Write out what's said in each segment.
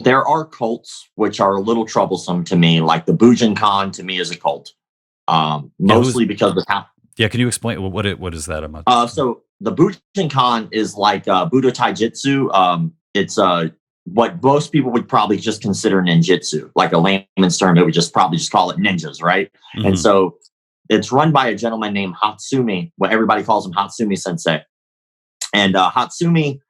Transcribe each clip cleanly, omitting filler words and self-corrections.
there are cults which are a little troublesome to me, like the Bujinkan to me is a cult. Mostly because of how. Yeah, can you explain what is that about? So the Bujinkan is like Budo Taijutsu. It's what most people would probably just consider ninjutsu, like a layman's term. It would probably call it ninjas, right? Mm-hmm. And so it's run by a gentleman named Hatsumi. What everybody calls him Hatsumi Sensei. And Hatsumi,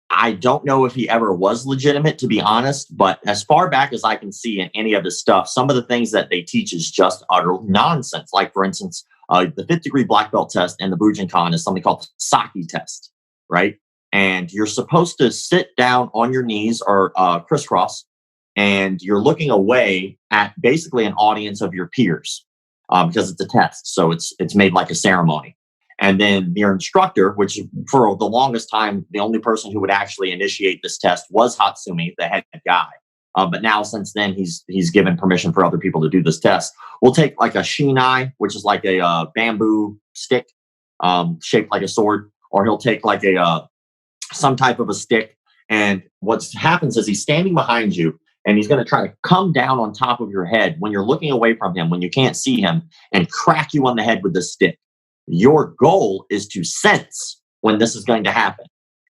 I don't know if he ever was legitimate, to be honest, but as far back as I can see in any of his stuff, some of the things that they teach is just utter nonsense. Like, for instance, the 5th degree black belt test and the Bujinkan is something called the Saki test, right? And you're supposed to sit down on your knees or crisscross, and you're looking away at basically an audience of your peers because it's a test. So it's made like a ceremony. And then your instructor, which for the longest time, the only person who would actually initiate this test was Hatsumi, the head guy. But now since then, he's given permission for other people to do this test. We'll take like a shinai, which is like a bamboo stick shaped like a sword, or he'll take like some type of a stick. And what happens is he's standing behind you, and he's going to try to come down on top of your head when you're looking away from him, when you can't see him, and crack you on the head with this stick. Your goal is to sense when this is going to happen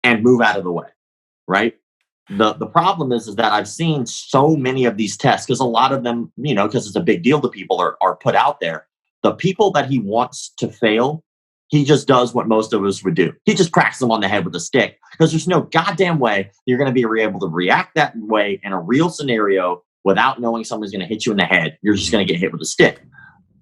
and move out of the way, right? The problem is that I've seen so many of these tests, because a lot of them, because it's a big deal to people, are put out there. The people that he wants to fail, he just does what most of us would do. He just cracks them on the head with a stick, because there's no goddamn way you're going to be able to react that way in a real scenario without knowing someone's going to hit you in the head. You're just going to get hit with a stick.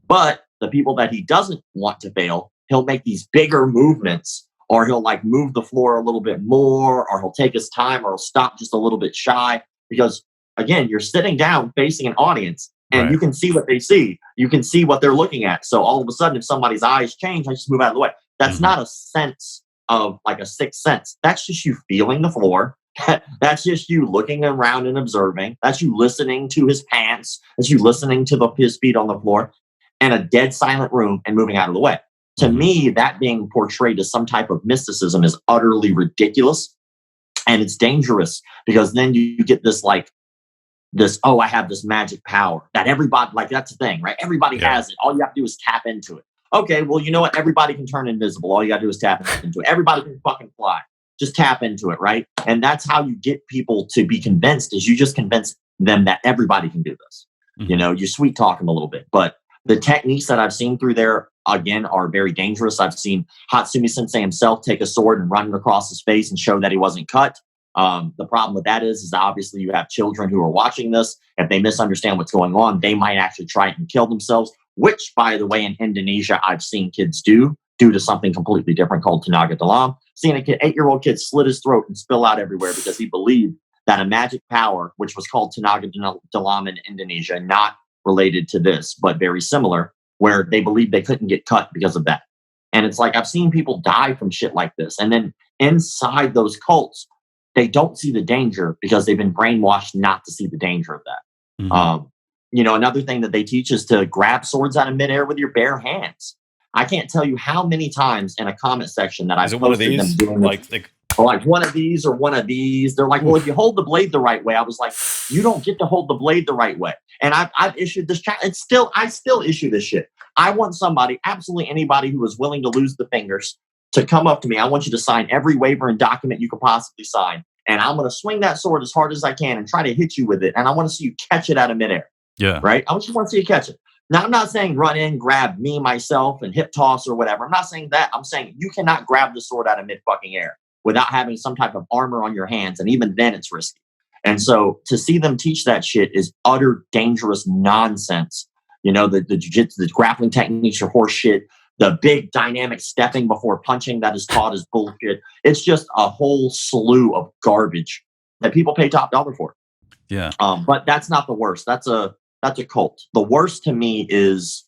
But the people that he doesn't want to fail, he'll make these bigger movements, or he'll like move the floor a little bit more, or he'll take his time, or he'll stop just a little bit shy. Because again, you're sitting down facing an audience, and you can see what they see. You can see what they're looking at. So all of a sudden, if somebody's eyes change, I just move out of the way. That's not a sense of like a sixth sense. That's just you feeling the floor. That's just you looking around and observing. That's you listening to his pants. That's you listening to his feet on the floor. And a dead silent room and moving out of the way. To me, that being portrayed as some type of mysticism is utterly ridiculous. And it's dangerous, because then you get this, I have this magic power that everybody, like, that's the thing, right? Everybody has it. All you have to do is tap into it. Okay, well, you know what? Everybody can turn invisible. All you got to do is tap into it. Everybody can fucking fly. Just tap into it, right? And that's how you get people to be convinced, is you just convince them that everybody can do this. You sweet talk them a little bit. But the techniques that I've seen through there, again, are very dangerous. I've seen Hatsumi Sensei himself take a sword and run it across his face and show that he wasn't cut. The problem with that is obviously you have children who are watching this. If they misunderstand what's going on, they might actually try and kill themselves, which, by the way, in Indonesia, I've seen kids do, due to something completely different called tenaga dalam. Seeing an 8-year-old kid slit his throat and spill out everywhere because he believed that a magic power, which was called tenaga dalam in Indonesia, not related to this, but very similar, where they believed they couldn't get cut because of that. And it's like, I've seen people die from shit like this. And then inside those cults, they don't see the danger because they've been brainwashed not to see the danger of that. Another thing that they teach is to grab swords out of midair with your bare hands. I can't tell you how many times in a comment section that I've posted them doing like one of these or one of these. They're like, well, if you hold the blade the right way. I was like, you don't get to hold the blade the right way. And I've issued this chat. I still issue this shit. I want somebody, absolutely anybody who is willing to lose the fingers, to come up to me. I want you to sign every waiver and document you could possibly sign. And I'm going to swing that sword as hard as I can and try to hit you with it. And I want to see you catch it out of midair. Yeah. Right? I just want to see you catch it. Now, I'm not saying run in, grab me, myself, and hip toss or whatever. I'm not saying that. I'm saying you cannot grab the sword out of mid-fucking air without having some type of armor on your hands. And even then, it's risky. And so to see them teach that shit is utter dangerous nonsense. The jiu-jitsu, the grappling techniques are horse shit. The big dynamic stepping before punching that is taught is bullshit. It's just a whole slew of garbage that people pay top dollar for. Yeah. But that's not the worst. That's a cult. The worst to me is